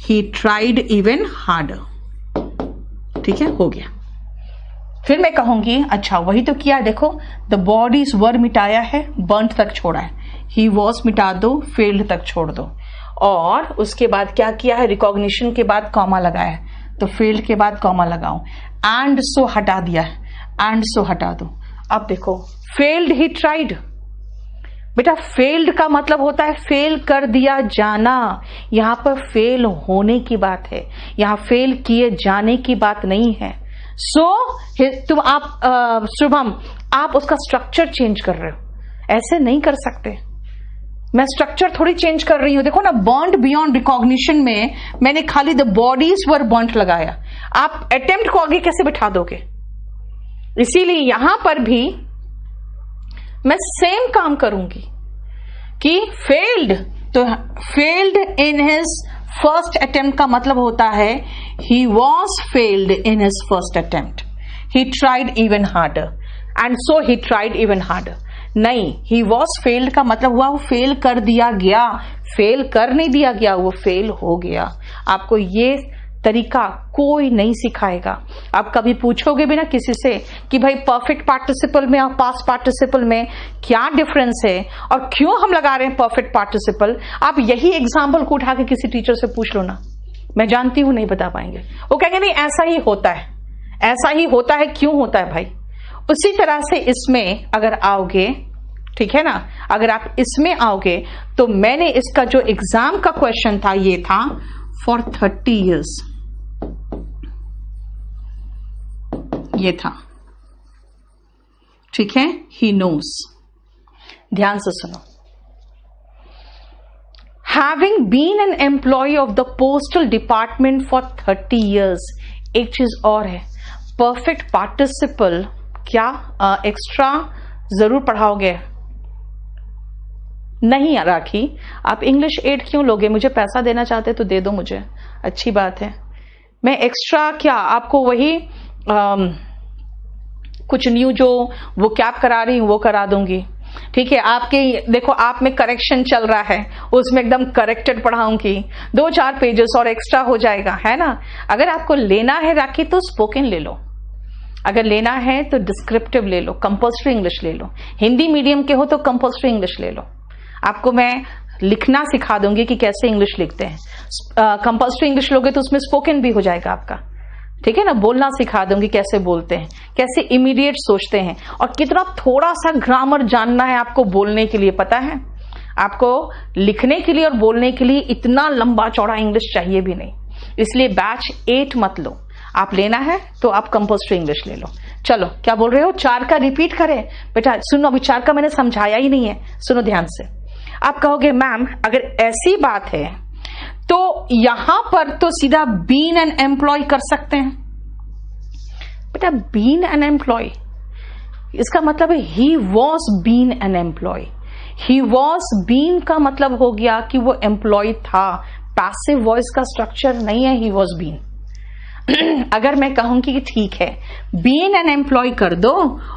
He tried even harder. ठीक है, हो गया। फिर मैं कहूंगी अच्छा वही तो किया, देखो द बॉडीज वर मिटाया है, बर्न्ट तक छोड़ा है, ही वॉज मिटा दो, फेल्ड तक छोड़ दो, और उसके बाद क्या किया है, रिकॉग्निशन के बाद कॉमा लगाया है, तो फेल्ड के बाद कॉमा लगाओ, एंड सो हटा दिया है, एंड सो हटा दो। अब देखो फेल्ड ही ट्राइड, बेटा फेल्ड का मतलब होता है फेल कर दिया जाना, यहां पर फेल होने की बात है, यहां फेल किए जाने की बात नहीं है। तुम आप शुभम आप उसका स्ट्रक्चर चेंज कर रहे हो, ऐसे नहीं कर सकते। मैं स्ट्रक्चर थोड़ी चेंज कर रही हूं, देखो ना बर्न्ड बियॉन्ड रिकॉग्निशन में मैंने खाली द बॉडीज वर बर्न्ट लगाया, आप अटेम्प्ट को आगे कैसे बिठा दोगे? इसीलिए यहां पर भी मैं सेम काम करूंगी कि फेल्ड, तो failed in his first attempt का मतलब होता है he was failed in his first attempt, he tried even harder, and so he tried even harder. नहीं, ही वॉज फेल्ड का मतलब हुआ वो फेल कर दिया गया, फेल कर नहीं दिया गया, वो फेल हो गया। आपको ये तरीका कोई नहीं सिखाएगा। आप कभी पूछोगे भी ना किसी से कि भाई परफेक्ट पार्टिसिपल में और पास्ट पार्टिसिपल में क्या डिफरेंस है और क्यों हम लगा रहे हैं परफेक्ट पार्टिसिपल, आप यही एग्जाम्पल को उठा के किसी टीचर से पूछ लो ना, मैं जानती हूं नहीं बता पाएंगे। वो कहेंगे नहीं ऐसा ही होता है, ऐसा ही होता है, क्यों होता है भाई? उसी तरह से इसमें अगर आओगे, ठीक है ना, अगर आप इसमें आओगे तो मैंने इसका जो एग्जाम का क्वेश्चन था ये था फॉर 30 years, ये था, ठीक है, ही नोस। ध्यान से सुनो, having been an employ of the postal department for 30 years, एक चीज और है, परफेक्ट पार्टिसिपल क्या एक्स्ट्रा जरूर पढ़ाओगे? नहीं राखी, आप इंग्लिश एड क्यों लोगे? मुझे पैसा देना चाहते तो दे दो मुझे, अच्छी बात है। मैं एक्स्ट्रा क्या आपको वही कुछ न्यू जो वो कैप करा रही हूं वो करा दूंगी, ठीक है। आपके देखो आप में करेक्शन चल रहा है, उसमें एकदम करेक्टेड पढ़ाऊंगी, 2-4 पेजेस और एक्स्ट्रा हो जाएगा, है ना। अगर आपको लेना है राखी तो स्पोकन ले लो, अगर लेना है तो डिस्क्रिप्टिव ले लो, कंपल्सरी इंग्लिश ले लो, हिंदी मीडियम के हो तो कंपल्सरी इंग्लिश ले लो। आपको मैं लिखना सिखा दूंगी कि कैसे इंग्लिश लिखते हैं। कंपल्सरी इंग्लिश लोगे तो उसमें स्पोकन भी हो जाएगा आपका, ठीक है ना। बोलना सिखा दूंगी कैसे बोलते हैं, कैसे इमीडिएट सोचते हैं, और कितना थोड़ा सा ग्रामर जानना है आपको बोलने के लिए, पता है आपको लिखने के लिए और बोलने के लिए इतना लंबा चौड़ा इंग्लिश चाहिए भी नहीं। इसलिए बैच 8 मत लो, आप लेना है तो आप कंपल्सरी इंग्लिश ले लो। चलो क्या बोल रहे हो, 4 का रिपीट करें? बेटा सुनो, अभी 4 का मैंने समझाया ही नहीं है, सुनो ध्यान से। आप कहोगे मैम अगर ऐसी बात है तो यहां पर तो सीधा बीन एन एम्प्लॉय कर सकते हैं। बेटा बीन एन एम्प्लॉय इसका मतलब है he was been an employ, he was been का मतलब हो गया कि वो एम्प्लॉय था, पैसिव वॉइस का स्ट्रक्चर नहीं है ही वॉज बीन। अगर मैं कहूंगी कि ठीक है बीन एन एम्प्लॉय कर दो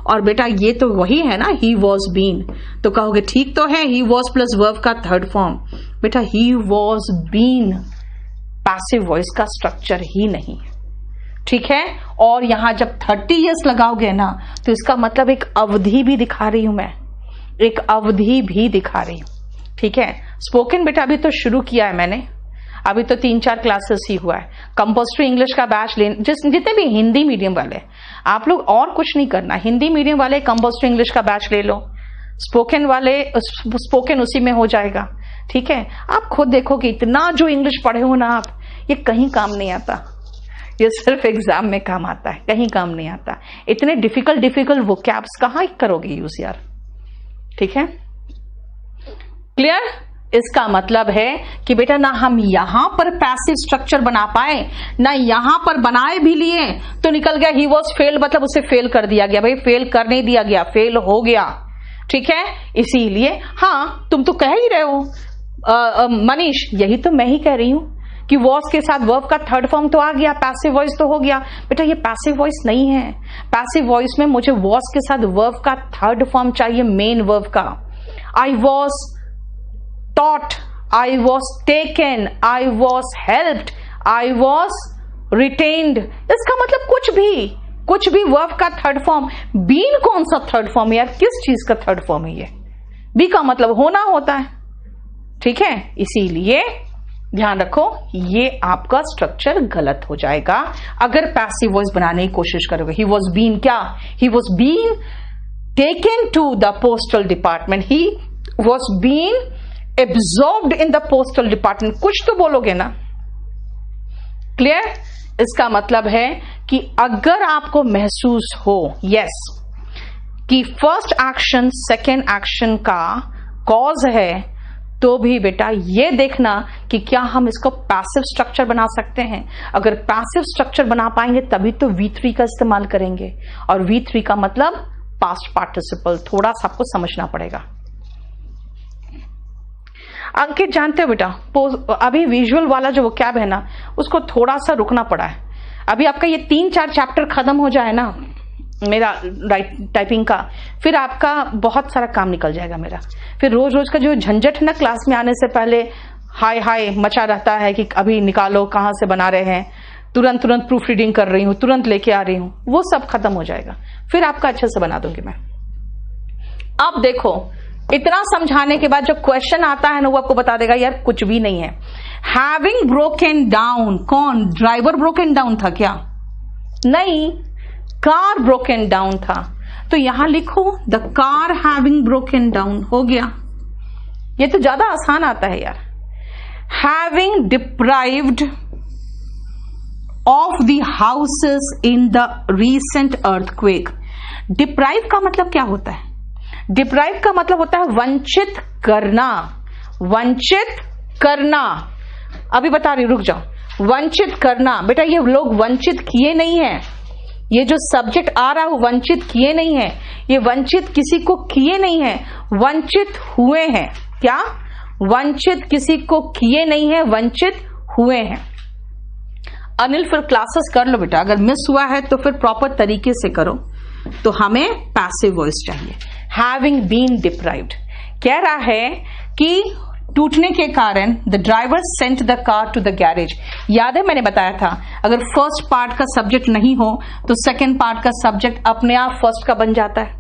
और बेटा ये तो वही है ना ही वॉज बीन, तो कहोगे ठीक तो है, ही वॉज प्लस वर्ब का थर्ड फॉर्म। बेटा he was been passive voice का स्ट्रक्चर ही नहीं, ठीक है। और यहां जब 30 years लगाओगे ना तो इसका मतलब एक अवधि भी दिखा रही हूं मैं, एक अवधि भी दिखा रही हूं, ठीक है। स्पोकन बेटा अभी तो शुरू किया है मैंने, अभी तो 3-4 क्लासेस ही हुआ है। कंपल्सरी इंग्लिश का बैच जितने भी हिंदी मीडियम वाले आप लोग और कुछ नहीं करना, हिंदी मीडियम वाले कंपल्सरी इंग्लिश का बैच ले लो, स्पोकन वाले स्पोकन उसी में हो जाएगा, ठीक है। आप खुद देखो कि इतना जो इंग्लिश पढ़े हो ना आप, ये कहीं काम नहीं आता, ये सिर्फ एग्जाम में काम आता है, कहीं काम नहीं आता। इतने डिफिकल्ट वोकैब्स कहाँ करोगे यूज यार, ठीक है। क्लियर? इसका मतलब है कि बेटा ना हम यहां पर पैसिव स्ट्रक्चर बना पाए, ना यहां पर बनाए भी लिए तो निकल गया ही वॉज फेल, मतलब उसे फेल कर दिया गया। भाई फेल कर नहीं दिया गया, फेल हो गया, ठीक है। इसीलिए हाँ तुम तो कह ही रहे हो मनीष, यही तो मैं ही कह रही हूं कि वॉज के साथ वर्ब का थर्ड फॉर्म तो आ गया, पैसिव वॉइस तो हो गया। बेटा ये पैसिव वॉइस नहीं है, पैसिव वॉइस में मुझे वॉज के साथ वर्ब का थर्ड फॉर्म चाहिए, मेन वर्ब का। I was taught I was taken, I was helped, I was retained. इसका मतलब कुछ भी वर्ब का थर्ड फॉर्म। बीन कौन सा थर्ड फॉर्म है यार, किस चीज का थर्ड फॉर्म है ये? बी का मतलब होना होता है, ठीक है। इसीलिए ध्यान रखो, ये आपका स्ट्रक्चर गलत हो जाएगा अगर पैसिव वॉइस बनाने की कोशिश करोगे। ही वॉज बीन क्या? He was been taken to the postal department, he was been absorbed in the postal department. कुछ तो बोलोगे ना, क्लियर? इसका मतलब है कि अगर आपको महसूस हो यस कि फर्स्ट एक्शन सेकेंड एक्शन का कॉज है, तो भी बेटा ये देखना कि क्या हम इसको पैसिव स्ट्रक्चर बना सकते हैं। अगर पैसिव स्ट्रक्चर बना पाएंगे तभी तो V3 का इस्तेमाल करेंगे, और V3 का मतलब पास्ट पार्टिसिपल। थोड़ा सा आपको समझना पड़ेगा। अंकित जानते हो बेटा, अभी विजुअल वाला जो वोकैब है ना, उसको थोड़ा सा रुकना पड़ा है। अभी आपका ये 3-4 चैप्टर खत्म हो जाए ना मेरा टाइपिंग का, फिर आपका बहुत सारा काम निकल जाएगा मेरा। फिर रोज रोज का जो झंझट है ना, क्लास में आने से पहले हाय हाय मचा रहता है कि अभी निकालो, कहाँ से बना रहे हैं, तुरंत प्रूफ रीडिंग कर रही हूँ, तुरंत लेके आ रही हूँ, वो सब खत्म हो जाएगा। फिर आपका अच्छे से बना दूंगी मैं। अब देखो, इतना समझाने के बाद जो क्वेश्चन आता है ना, वो आपको बता देगा यार कुछ भी नहीं है। हैविंग ब्रोकन डाउन, कौन? ड्राइवर ब्रोकन डाउन था क्या? नहीं, कार ब्रोकन डाउन था। तो यहां लिखो the car having broken down, हो गया। ये तो ज्यादा आसान आता है यार। Having deprived of the houses in the recent earthquake. Deprive का मतलब क्या होता है? डिप्राइव का मतलब होता है वंचित करना, वंचित करना। अभी बता रही, रुक जाओ। वंचित करना बेटा, ये लोग वंचित किए नहीं है। ये जो सब्जेक्ट आ रहा है वो वंचित किए नहीं है, ये वंचित किसी को किए नहीं है, वंचित हुए हैं। क्या? वंचित किसी को किए नहीं है, वंचित हुए हैं। अनिल फिर क्लासेस कर लो बेटा, अगर मिस हुआ है तो फिर प्रॉपर तरीके से करो। तो हमें पैसिव वॉइस चाहिए। हैविंग बीन डिप्राइव्ड कह रहा है कि टूटने के कारण the driver sent the car to the garage. याद है मैंने बताया था, अगर फर्स्ट पार्ट का सब्जेक्ट नहीं हो तो सेकंड पार्ट का सब्जेक्ट अपने आप फर्स्ट का बन जाता है।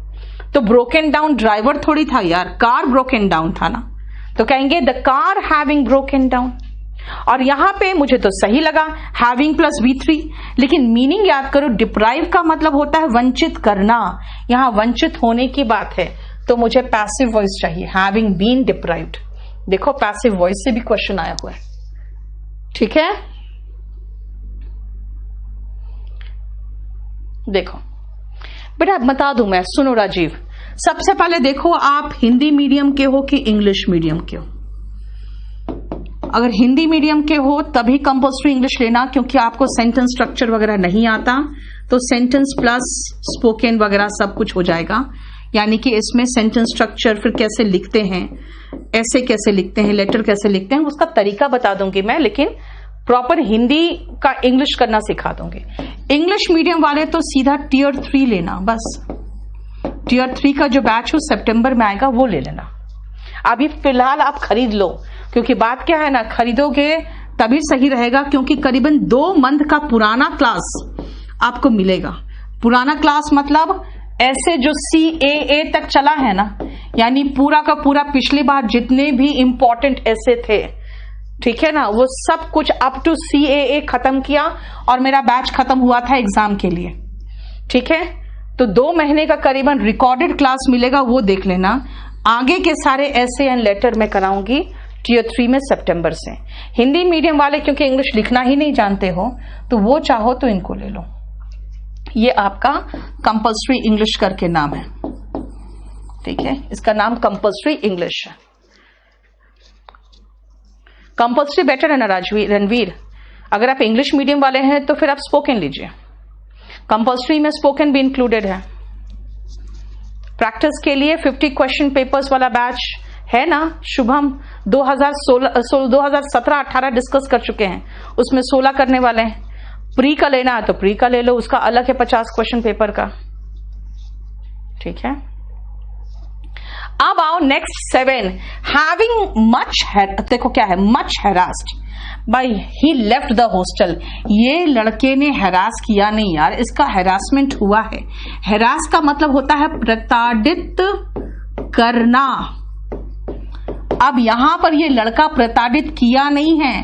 तो ब्रोकन डाउन ड्राइवर थोड़ी था यार, कार ब्रोकन डाउन था ना, तो कहेंगे the car having broken down. और यहां पे मुझे तो सही लगा हैविंग प्लस V3, लेकिन मीनिंग याद करो, डिप्राइव का मतलब होता है वंचित करना। यहां वंचित होने की बात है, तो मुझे पैसिव वॉइस चाहिए, हैविंग बीन डिप्राइव्ड। देखो पैसिव वॉइस से भी क्वेश्चन आया हुआ है, ठीक है। देखो बेटा बता दूं मैं, सुनो राजीव, सबसे पहले देखो आप हिंदी मीडियम के हो कि इंग्लिश मीडियम के हो। अगर हिंदी मीडियम के हो तभी कंपल्सरी इंग्लिश लेना, क्योंकि आपको सेंटेंस स्ट्रक्चर वगैरह नहीं आता, तो सेंटेंस प्लस स्पोकन वगैरह सब कुछ हो जाएगा। यानी कि इसमें सेंटेंस स्ट्रक्चर फिर कैसे लिखते हैं, ऐसे कैसे लिखते हैं, लेटर कैसे लिखते हैं, उसका तरीका बता दूंगी मैं, लेकिन प्रॉपर हिंदी का इंग्लिश करना सिखा दूंगी। इंग्लिश मीडियम वाले तो सीधा Tier 3 लेना, बस Tier 3 का जो बैच हो सितंबर में आएगा वो ले लेना। अभी फिलहाल आप खरीद लो, क्योंकि बात क्या है ना, खरीदोगे तभी सही रहेगा, क्योंकि करीबन 2 मंथ का पुराना क्लास आपको मिलेगा। पुराना क्लास मतलब ऐसे जो CAA तक चला है ना, यानी पूरा का पूरा पिछली बार जितने भी इंपॉर्टेंट ऐसे थे, ठीक है ना, वो सब कुछ अप टू CAA खत्म किया, और मेरा बैच खत्म हुआ था एग्जाम के लिए, ठीक है। तो 2 महीने का करीबन रिकॉर्डेड क्लास मिलेगा, वो देख लेना। आगे के सारे ऐसे एंड लेटर में कराऊंगी Tier 3 में सितंबर से। हिंदी मीडियम वाले क्योंकि इंग्लिश लिखना ही नहीं जानते हो, तो वो चाहो तो इनको ले लो। ये आपका कंपल्सरी इंग्लिश करके नाम है, ठीक है, इसका नाम कंपल्सरी इंग्लिश है। कंपल्सरी बेटर है ना रणवीर। अगर आप इंग्लिश मीडियम वाले हैं तो फिर आप स्पोकन लीजिए, कंपल्सरी में स्पोकन भी इंक्लूडेड है। प्रैक्टिस के लिए 50 क्वेश्चन पेपर्स वाला बैच है ना शुभम, 2017-18 डिस्कस कर चुके हैं, उसमें 16 करने वाले हैं। प्री का लेना है तो प्री का ले लो, उसका अलग है 50 क्वेश्चन पेपर का, ठीक है। अब आओ नेक्स्ट 7, हैविंग मच, देखो क्या है, much harassed by he left the hostel. ये लड़के ने हैरास किया नहीं यार, इसका हैरासमेंट हुआ है। हैरास का मतलब होता है प्रताड़ित करना। अब यहां पर ये लड़का प्रताड़ित किया नहीं है,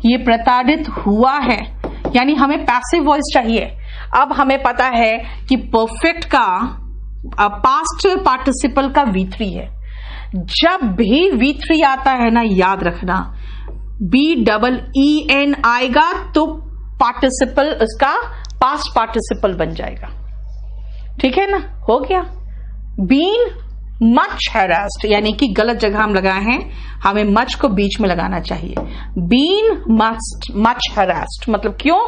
ये प्रताड़ित हुआ है, यानी हमें पैसिव वॉइस चाहिए। अब हमें पता है कि परफेक्ट का पास्ट पार्टिसिपल का V3 है। जब भी V3 आता है ना, याद रखना BEEN आएगा तो पार्टिसिपल उसका पास्ट पार्टिसिपल बन जाएगा। ठीक है ना, हो गया। बीन मच हैरास्ड, यानी कि गलत जगह हम लगाए हैं, हमें मच को बीच में लगाना चाहिए। बीन मच हैरास्ड मतलब क्यों?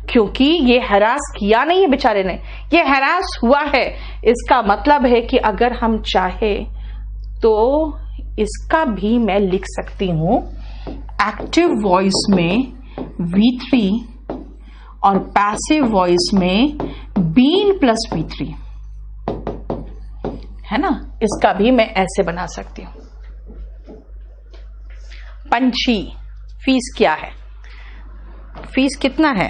क्योंकि ये हैरास किया नहीं है बेचारे ने, ये हैरास हुआ है। इसका मतलब है कि अगर हम चाहे तो इसका भी मैं लिख सकती हूं एक्टिव वॉइस में V3 और पैसिव वॉइस में बीन प्लस V3, है ना। इसका भी मैं ऐसे बना सकती हूं। पंछी, फीस क्या है? फीस कितना है?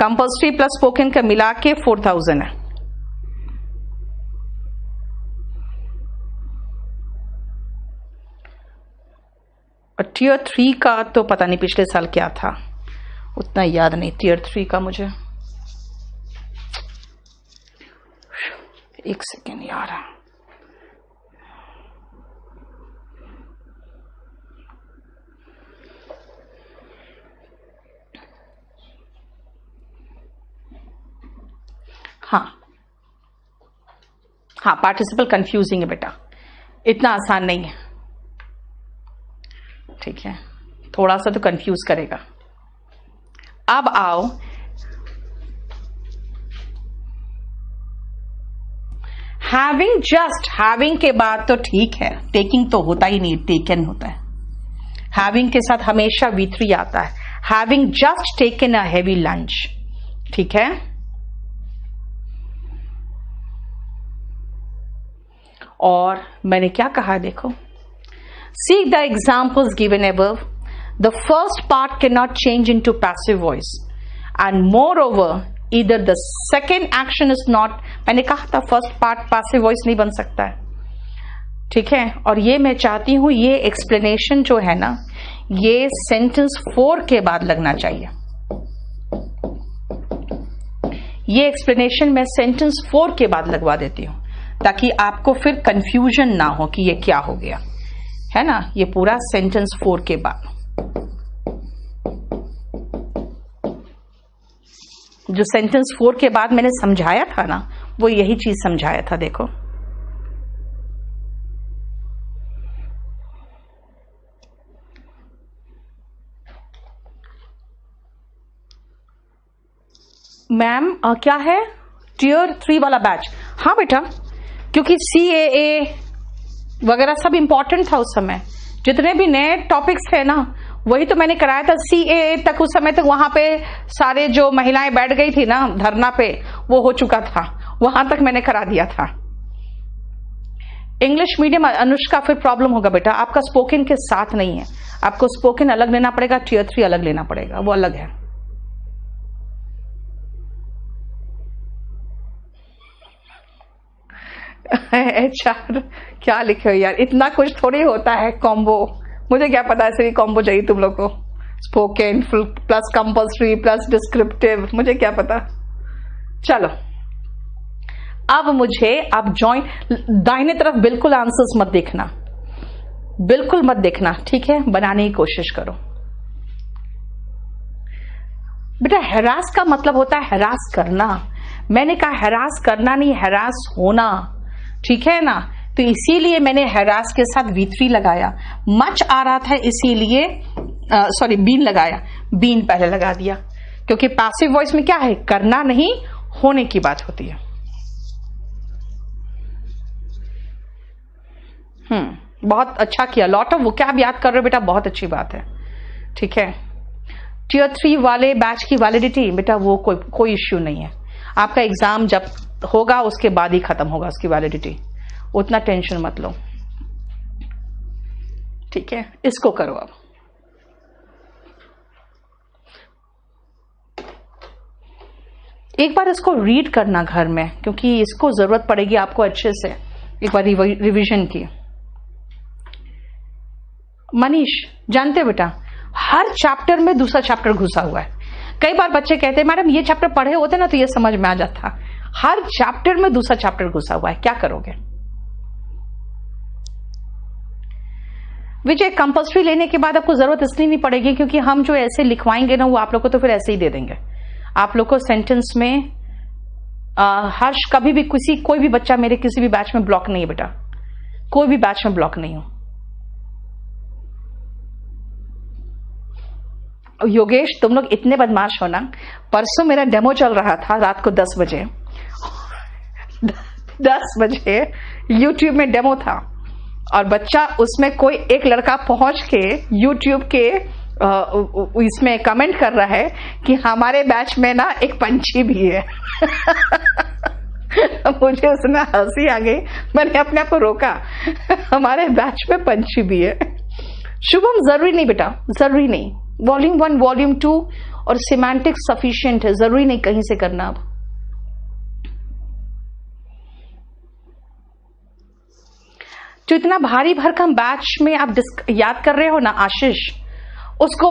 कंपल्सरी प्लस स्पोकन का मिला के 4000 है। और टीयर 3 का तो पता नहीं पिछले साल क्या था, उतना याद नहीं टीयर 3 का मुझे। एक सेकेंड यार, हाँ पार्टिसिपल कंफ्यूजिंग है बेटा, इतना आसान नहीं है। ठीक है, थोड़ा सा तो कंफ्यूज करेगा। अब आओ हैविंग जस्ट, हैविंग के बाद तो ठीक है, टेकिंग तो होता ही नहीं, टेकन होता है। हैविंग के साथ हमेशा V3 आता है। Having just taken a heavy lunch, ठीक है। और मैंने क्या कहा देखो, seek the examples given above. The first part cannot change into passive voice, and moreover either the second action is not, मैंने कहा था फर्स्ट पार्ट passive voice नहीं बन सकता है, ठीक है। और ये मैं चाहती हूं ये एक्सप्लेनेशन जो है ना, ये सेंटेंस 4 के बाद लगना चाहिए। ये एक्सप्लेनेशन मैं सेंटेंस 4 के बाद लगवा देती हूं, ताकि आपको फिर कंफ्यूजन ना हो कि ये क्या हो गया, है ना। ये पूरा सेंटेंस 4 के बाद, जो सेंटेंस 4 के बाद मैंने समझाया था ना, वो यही चीज समझाया था। देखो मैम क्या है टीयर 3 वाला बैच? हाँ बेटा, क्योंकि CAA वगैरह सब इंपॉर्टेंट था उस समय, जितने भी नए टॉपिक्स थे ना, वही तो मैंने कराया था। CAA तक उस समय तक वहां पे सारे जो महिलाएं बैठ गई थी ना धरना पे, वो हो चुका था, वहां तक मैंने करा दिया था। इंग्लिश मीडियम अनुष्का फिर प्रॉब्लम होगा बेटा, आपका स्पोकन के साथ नहीं है, आपको स्पोकन अलग लेना पड़ेगा, टीयर 3 अलग लेना पड़ेगा, वो अलग है। HR क्या लिखे हो यार, इतना कुछ थोड़ी होता है कॉम्बो, मुझे क्या पता ऐसे ही कॉम्बो चाहिए तुम लोग को, spoken plus compulsory plus descriptive, मुझे क्या पता। चलो अब मुझे, अब जॉइन दाहिने तरफ बिल्कुल आंसर्स मत देखना, बिल्कुल मत देखना, ठीक है, बनाने की कोशिश करो बेटा। हैरास का मतलब होता है हैरास करना, मैंने कहा हैरास करना नहीं, हैरास होना, ठीक है ना। तो इसीलिए मैंने हैरास के साथ V3 लगाया। मच आ रहा था इसीलिए सॉरी बीन लगाया, बीन पहले लगा दिया, क्योंकि पैसिव वॉइस में क्या है, करना नहीं होने की बात होती है। बहुत अच्छा किया, लॉट ऑफ वोकैब याद कर रहे हो बेटा, बहुत अच्छी बात है, ठीक है। टीयर 3 वाले बैच की वैलिडिटी बेटा वो कोई इश्यू नहीं है, आपका एग्जाम जब होगा उसके बाद ही खत्म होगा उसकी वैलिडिटी, उतना टेंशन मत लो, ठीक है, इसको करो अब। एक बार इसको रीड करना घर में, क्योंकि इसको जरूरत पड़ेगी आपको अच्छे से एक बार रिवीजन की। मनीष, जानते हो बेटा, हर चैप्टर में दूसरा चैप्टर घुसा हुआ है। कई बार बच्चे कहते हैं मैडम ये चैप्टर पढ़े होते ना तो ये समझ में आ जाता। हर चैप्टर में दूसरा चैप्टर घुसा हुआ है, क्या करोगे? विजय, कंपल्सरी लेने के बाद आपको जरूरत इसलिए नहीं पड़ेगी क्योंकि हम जो ऐसे लिखवाएंगे ना वो आप लोग को तो फिर ऐसे ही दे देंगे। आप लोग को सेंटेंस में हर्ष, कभी भी कोई भी बच्चा मेरे किसी भी बैच में ब्लॉक नहीं है बेटा, कोई भी बैच में ब्लॉक नहीं हो। योगेश, तुम लोग इतने बदमाश हो ना, परसों मेरा डेमो चल रहा था रात को 10 बजे 10 बजे यूट्यूब में डेमो था और बच्चा उसमें कोई एक लड़का पहुंच के यूट्यूब के इसमें कमेंट कर रहा है कि हमारे बैच में ना एक पंछी भी है मुझे उसमें हंसी आ गई, मैंने अपने आप को रोका। हमारे बैच में पंछी भी है। शुभम, जरूरी नहीं बेटा, जरूरी नहीं। वॉल्यूम 1 वॉल्यूम 2 और सिमेंटिक सफिशिएंट है, जरूरी नहीं कहीं से करना। अब जो इतना भारी भरकम बैच में आप याद कर रहे हो ना आशीष, उसका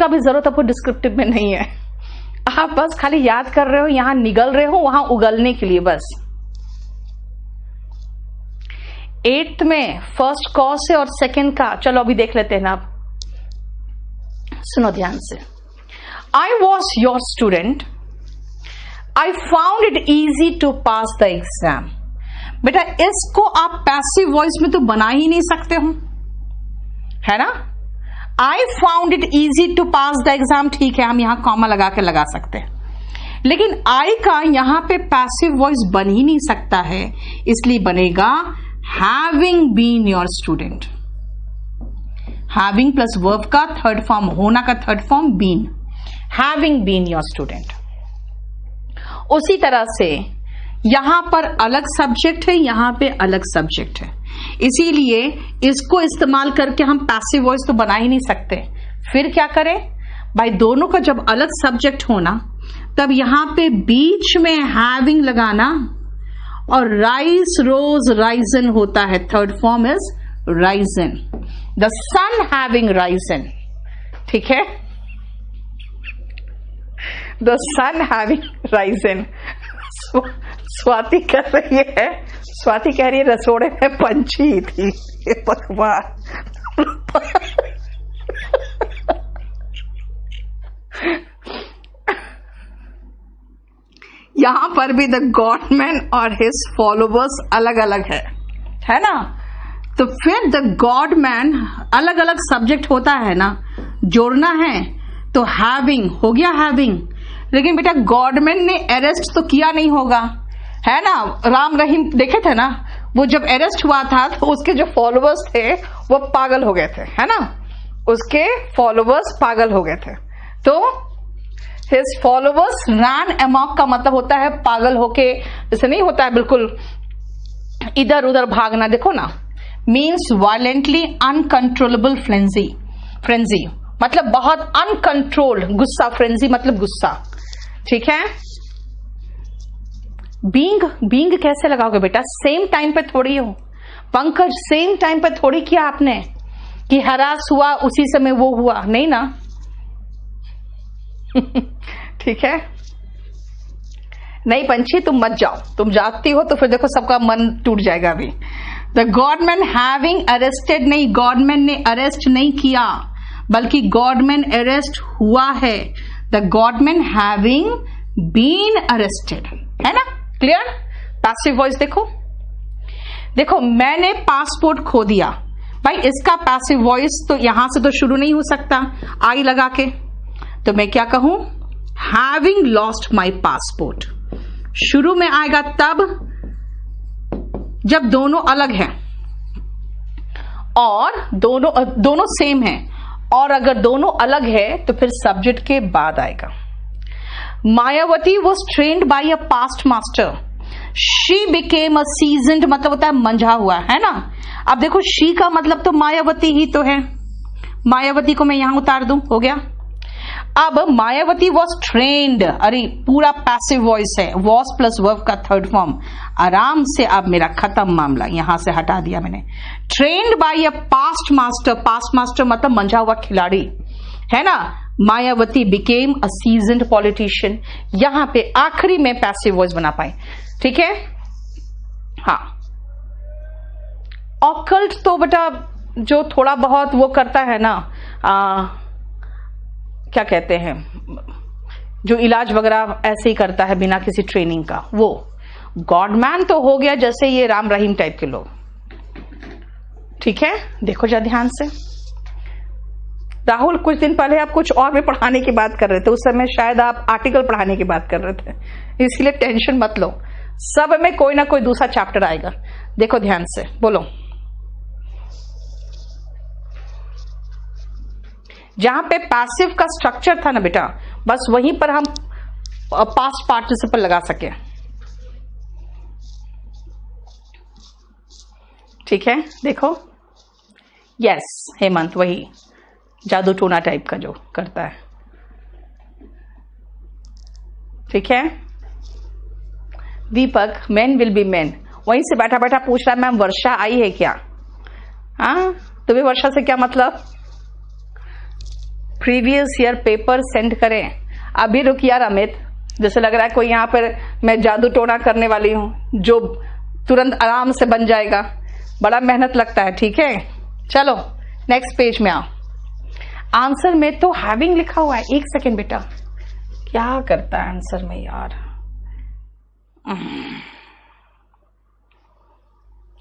भी जरूरत आपको डिस्क्रिप्टिव में नहीं है। आप बस खाली याद कर रहे हो, यहां निगल रहे हो, वहां उगलने के लिए बस। 8th में फर्स्ट कॉज से और सेकंड का, चलो अभी देख लेते हैं ना। आप सुनो ध्यान से। I was your student, I found it easy to pass the exam. बेटा इसको आप पैसिव वॉइस में तो बना ही नहीं सकते हो, है ना। I found it easy to pass the exam, ठीक है, हम यहां कॉमा लगा के लगा सकते हैं, लेकिन आई का यहां पे पैसिव वॉइस बन ही नहीं सकता है, इसलिए बनेगा having been your student. Having plus verb का थर्ड फॉर्म, होना का third form been, having been your student. उसी तरह से यहां पर अलग सब्जेक्ट है, यहां पे अलग सब्जेक्ट है, इसीलिए इसको इस्तेमाल करके हम पैसिव वॉइस तो बना ही नहीं सकते। फिर क्या करें भाई, दोनों का जब अलग सब्जेक्ट होना तब यहां पे बीच में हैविंग लगाना, और राइस रोज राइजन होता है, third form is risen. The sun having risen, ठीक है, the sun having risen. Swati कर रही है, स्वाति कह रही है रसोड़े में पंछी थी। भगवान यहां पर भी द गॉडमैन और हिज फॉलोवर्स अलग अलग है ना। तो फिर द गॉडमैन अलग अलग सब्जेक्ट होता है ना, जोड़ना है तो हैविंग हो गया हैविंग। लेकिन बेटा गॉडमैन ने अरेस्ट तो किया नहीं होगा, है ना। राम रहीम देखे थे ना, वो जब अरेस्ट हुआ था तो उसके जो फॉलोवर्स थे वो पागल हो गए थे, है ना, उसके फॉलोवर्स पागल हो गए थे। तो हिज फॉलोवर्स रैन अमॉक का मतलब होता है पागल होके, जैसे नहीं होता है बिल्कुल इधर उधर भागना, देखो ना, मीन्स वायलेंटली अनकंट्रोलेबल फ्रेंजी मतलब बहुत अनकंट्रोल्ड गुस्सा, फ्रेंजी मतलब गुस्सा, ठीक है। बींग कैसे लगाओगे बेटा, सेम टाइम पे थोड़ी हो। पंकज, सेम टाइम पे थोड़ी किया आपने कि हरास हुआ उसी समय वो हुआ, नहीं ना। ठीक है, नहीं पंछी तुम मत जाओ, तुम जाती हो तो फिर देखो सबका मन टूट जाएगा अभी। द गॉडमैन हैविंग अरेस्टेड, नहीं, गॉडमैन ने अरेस्ट नहीं किया बल्कि गॉडमैन अरेस्ट हुआ है। The godman having been arrested, है ना, क्लियर। पैसिव वॉइस देखो मैंने पासपोर्ट खो दिया, भाई इसका पैसिव वॉइस तो यहां से तो शुरू नहीं हो सकता आई लगा के, तो मैं क्या कहूं, हैविंग लॉस्ट माई पासपोर्ट। शुरू में आएगा तब जब दोनों अलग हैं और दोनों सेम हैं, और अगर दोनों अलग है तो फिर सब्जेक्ट के बाद आएगा। Mayawati was trained by a past master, she became a seasoned मतलब होता है मंझा हुआ, है ना। अब देखो शी का मतलब तो मायावती ही तो है, मायावती को मैं यहां उतार दूं, हो गया। अब मायावती वॉज ट्रेन्ड, अरे पूरा पैसिव वॉइस है, वॉज प्लस वर्ब का थर्ड फॉर्म, आराम से अब मेरा खत्म मामला, यहां से हटा दिया मैंने। Trained by a past master, past master मतलब मंझा हुआ खिलाड़ी, है ना। Mayawati became a seasoned politician, यहां पे आखिरी में पैसिव वॉइस बना पाए, ठीक है। हाँ, ऑकल्ट तो बेटा जो थोड़ा बहुत वो करता है ना, क्या कहते हैं, जो इलाज वगैरह ऐसे ही करता है बिना किसी ट्रेनिंग का, वो। गॉडमैन तो हो गया जैसे ये राम रहीम टाइप के लोग, ठीक है। देखो जरा ध्यान से, राहुल कुछ दिन पहले आप कुछ और भी पढ़ाने की बात कर रहे थे, उस समय शायद आप आर्टिकल पढ़ाने की बात कर रहे थे, इसलिए टेंशन मत लो, सब में कोई ना कोई दूसरा चैप्टर आएगा। देखो ध्यान से, बोलो। जहां पे पैसिव का स्ट्रक्चर था ना बेटा, बस वहीं पर हम पास्ट पार्टिसिपल लगा सके, ठीक है। देखो यस हेमंत, वही जादू टोना टाइप का जो करता है, ठीक है। दीपक मेन विल बी मेन, वहीं से बैठा बैठा पूछ रहा है मैम वर्षा आई है क्या? हाँ, तुम्हें वर्षा से क्या मतलब? प्रीवियस ईयर पेपर सेंड करें। अभी रुक यार अमित, जैसे लग रहा है कोई यहाँ पर मैं जादू टोना करने वाली हूं जो तुरंत आराम से बन जाएगा, बड़ा मेहनत लगता है, ठीक है। चलो नेक्स्ट पेज में आओ। आंसर में तो हैविंग लिखा हुआ है, एक सेकेंड बेटा, क्या करता है आंसर में यार।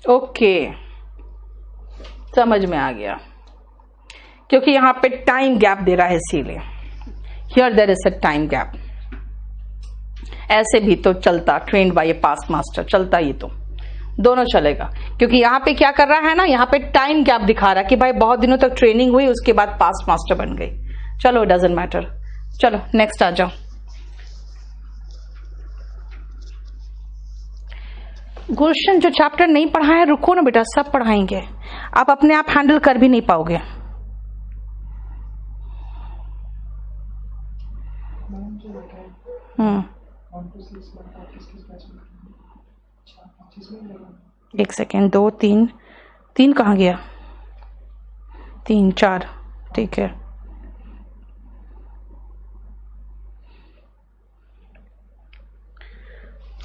ओके, समझ में आ गया, क्योंकि यहां पे टाइम गैप दे रहा है इसीलिए। Here there is a time gap. ऐसे भी तो चलता, trained by a past master, चलता ये तो दोनों चलेगा, क्योंकि यहां पे क्या कर रहा है ना, यहां पे टाइम गैप दिखा रहा है कि भाई बहुत दिनों तक ट्रेनिंग हुई, उसके बाद पास्ट मास्टर बन गई। चलो डजंट मैटर, चलो नेक्स्ट आ जाओ। गुलशन जो चैप्टर नहीं पढ़ा है, रुको ना बेटा, सब पढ़ाएंगे, आप अपने आप हैंडल कर भी नहीं पाओगे। एक सेकेंड, 2 3 3 कहाँ गया? 3 4, ठीक है।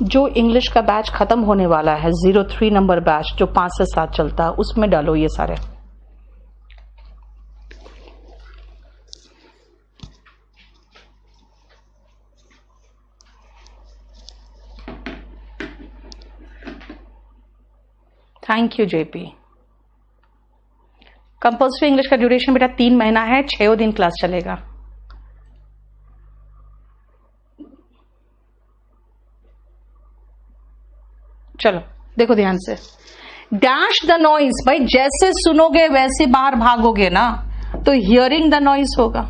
जो इंग्लिश का बैच खत्म होने वाला है, 03 नंबर बैच जो 5 से 7 चलता है, उसमें डालो ये सारे। Thank you JP. Compulsory English का ड्यूरेशन बेटा 3 महीना है, 6 दिन क्लास चलेगा। चलो देखो ध्यान से, डैश द नॉइज, भाई जैसे सुनोगे वैसे बाहर भागोगे ना, तो हियरिंग द नॉइज होगा।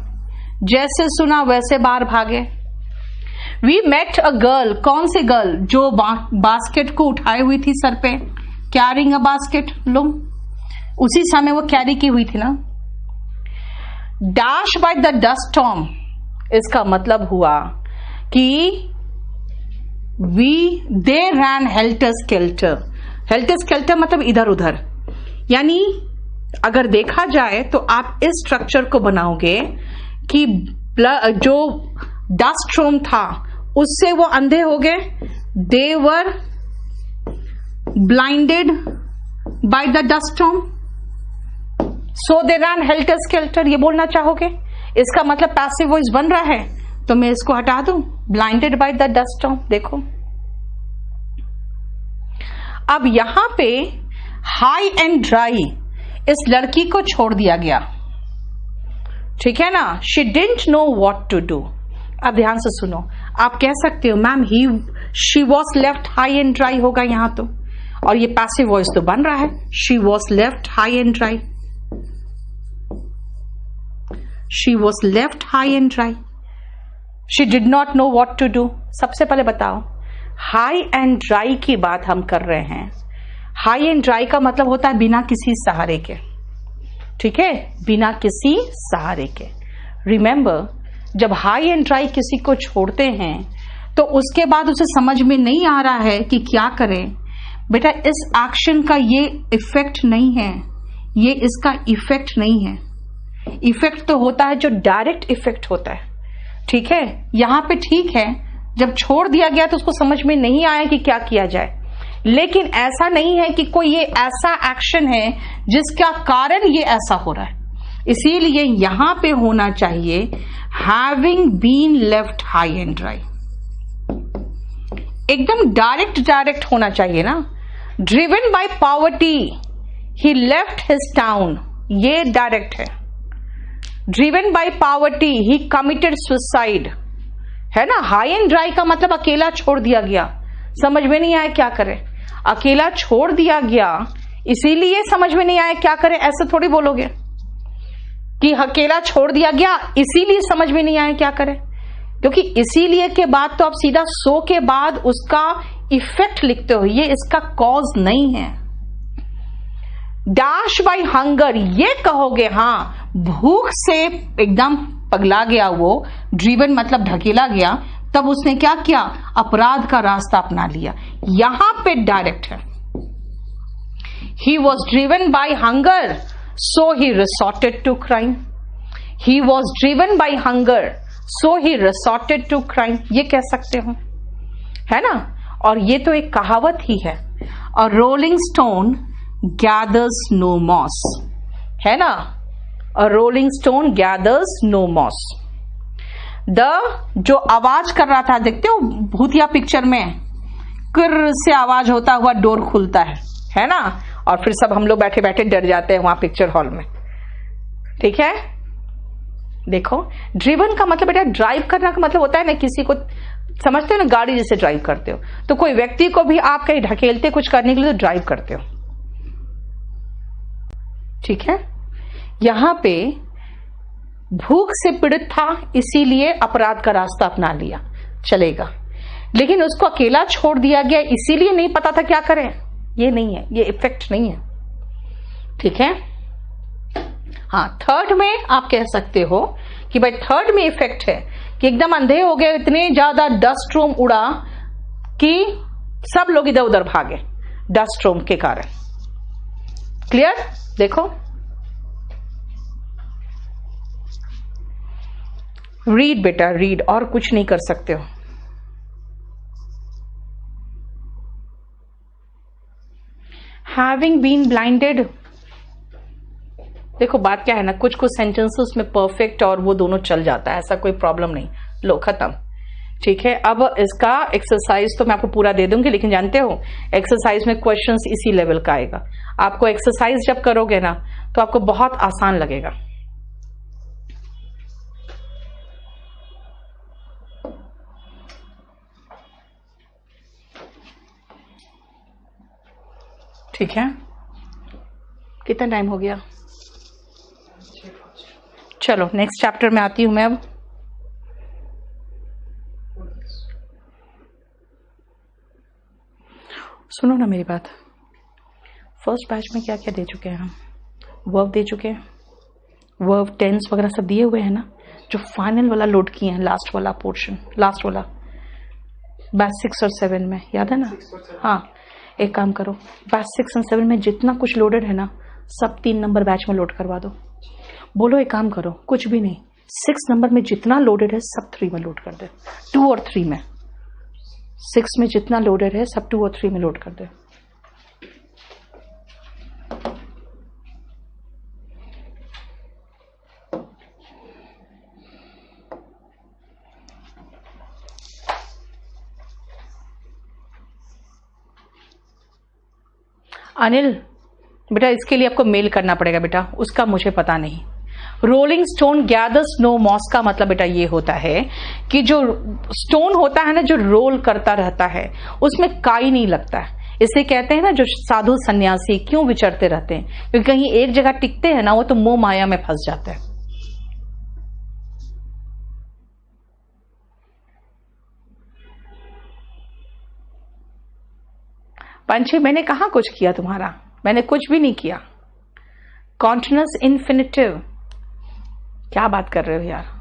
जैसे सुना वैसे बाहर भागे। वी मेट अ गर्ल, कौन सी गर्ल? जो बास्केट को उठाए हुई थी सर पे, कैरिंग अ बास्केट, लो उसी समय वो कैरी की हुई थी ना। Dash by the dust storm, इसका मतलब हुआ कि दे ran helter skeletal. Helter skeletal मतलब इधर उधर, यानी अगर देखा जाए तो आप इस स्ट्रक्चर को बनाओगे कि जो डस्ट स्टॉर्म था उससे वो अंधे हो गए, they were blinded by the dust storm, so they ran helter skelter, ये बोलना चाहोगे? इसका मतलब पैसिव वॉइस बन रहा है, तो मैं इसको हटा दूं, blinded by the dust storm. देखो अब यहां पे हाई एंड ड्राई इस लड़की को छोड़ दिया गया, ठीक है ना। She didn't know what to do. अब ध्यान से सुनो, आप कह सकते हो ma'am she was left high and dry होगा यहां तो, और ये पैसिव वॉइस तो बन रहा है, she was left high and dry, she was left high and dry, she did not know what to do. सबसे पहले बताओ हाई एंड ड्राई की बात हम कर रहे हैं। हाई एंड ड्राई का मतलब होता है बिना किसी सहारे के, ठीक है, बिना किसी सहारे के। रिमेंबर, जब हाई एंड ड्राई किसी को छोड़ते हैं तो उसके बाद उसे समझ में नहीं आ रहा है कि क्या करें। बेटा, इस एक्शन का ये इफेक्ट नहीं है, ये इसका इफेक्ट नहीं है। इफेक्ट तो होता है जो डायरेक्ट इफेक्ट होता है, ठीक है। यहां पे ठीक है, जब छोड़ दिया गया तो उसको समझ में नहीं आया कि क्या किया जाए, लेकिन ऐसा नहीं है कि कोई ये ऐसा एक्शन है जिसका कारण ये ऐसा हो रहा है। इसीलिए यहां पे होना चाहिए having been left high and dry. एकदम डायरेक्ट होना चाहिए ना। Driven by poverty he left his town, ये डायरेक्ट है। Driven by poverty he committed suicide, है ना। हाई एंड ड्राई का मतलब अकेला छोड़ दिया गया, समझ में नहीं आया क्या करे। अकेला छोड़ दिया गया इसीलिए समझ में नहीं आया क्या करे, ऐसे थोड़ी बोलोगे कि अकेला छोड़ दिया गया इसीलिए समझ में नहीं आया क्या करे, क्योंकि इसीलिए के बाद तो आप सीधा सो के बाद उसका इफेक्ट लिखते हो, ये इसका कॉज नहीं है। डैश बाय हंगर, ये कहोगे हाँ, भूख से एकदम पगला गया वो, ड्रिवन मतलब ढकेला गया, तब उसने क्या किया, अपराध का रास्ता अपना लिया। यहां पे डायरेक्ट है। He was driven by hunger so he resorted to crime. He was driven by hunger so he resorted to crime, ये कह सकते हो, है ना। और ये तो एक कहावत ही है। और rolling stone gathers no moss, है ना। और rolling stone gathers no moss. The जो आवाज कर रहा था, देखते हो भूतिया पिक्चर में किर से आवाज होता हुआ डोर खुलता है ना, और फिर सब हम लोग बैठे बैठे डर जाते हैं वहां पिक्चर हॉल में, ठीक है। देखो, ड्रिवन का मतलब बेटा ड्राइव करना का मतलब होता है ना, किसी को समझते हो ना, गाड़ी जैसे ड्राइव करते हो, तो कोई व्यक्ति को भी आप कहीं ढकेलते कुछ करने के लिए तो ड्राइव करते हो, ठीक है। यहां पे भूख से पीड़ित था इसीलिए अपराध का रास्ता अपना लिया, चलेगा। लेकिन उसको अकेला छोड़ दिया गया इसीलिए नहीं पता था क्या करें, ये नहीं है, ये इफेक्ट नहीं है, ठीक है। हाँ, थर्ड में आप कह सकते हो कि भाई थर्ड में इफेक्ट है कि एकदम अंधे हो गए, इतने ज्यादा डस्ट स्टॉर्म उड़ा कि सब लोग इधर उधर भागे डस्ट स्टॉर्म के कारण। क्लियर? देखो, रीड बेटा रीड, और कुछ नहीं कर सकते हो। हैविंग बीन ब्लाइंडेड, देखो बात क्या है ना, कुछ कुछ सेंटेंसेस में परफेक्ट और वो दोनों चल जाता है, ऐसा कोई प्रॉब्लम नहीं, लो खत्म, ठीक है। अब इसका एक्सरसाइज तो मैं आपको पूरा दे दूंगी, लेकिन जानते हो एक्सरसाइज में क्वेश्चंस इसी लेवल का आएगा। आपको एक्सरसाइज जब करोगे ना तो आपको बहुत आसान लगेगा। ठीक है, कितना टाइम हो गया? चलो नेक्स्ट चैप्टर में आती हूं मैं। अब सुनो ना मेरी बात, फर्स्ट बैच में क्या क्या दे चुके हैं हम? वर्ब दे चुके हैं, वर्ब टेंस वगैरह सब दिए हुए हैं ना। जो फाइनल वाला लोड किए हैं, लास्ट वाला पोर्शन, लास्ट वाला बैच 6 और 7 में, याद है ना? हाँ, एक काम करो, बैच 6 और 7 में जितना कुछ लोडेड है ना, सब 3 नंबर बैच में लोड करवा दो। बोलो एक काम करो, कुछ भी नहीं, 6 नंबर में जितना लोडेड है सब 3 में लोड कर दे, 2 और 3 में। 6 में जितना लोडेड है सब 2 और 3 में लोड कर दे। अनिल बेटा, इसके लिए आपको मेल करना पड़ेगा बेटा, उसका मुझे पता नहीं। Rolling stone gathers no moss का मतलब बेटा ये होता है कि जो स्टोन होता है ना, जो रोल करता रहता है, उसमें काई नहीं लगता है। इसे कहते हैं ना, जो साधु सन्यासी क्यों विचरते रहते हैं, क्योंकि कहीं एक जगह टिकते हैं ना, वो तो मोह माया में फंस जाते हैं। पंछी मैंने कहाँ कुछ किया तुम्हारा, मैंने कुछ भी नहीं किया। कॉन्टिन्यूअस इन्फिनिटिव, क्या बात कर रहे हो यार।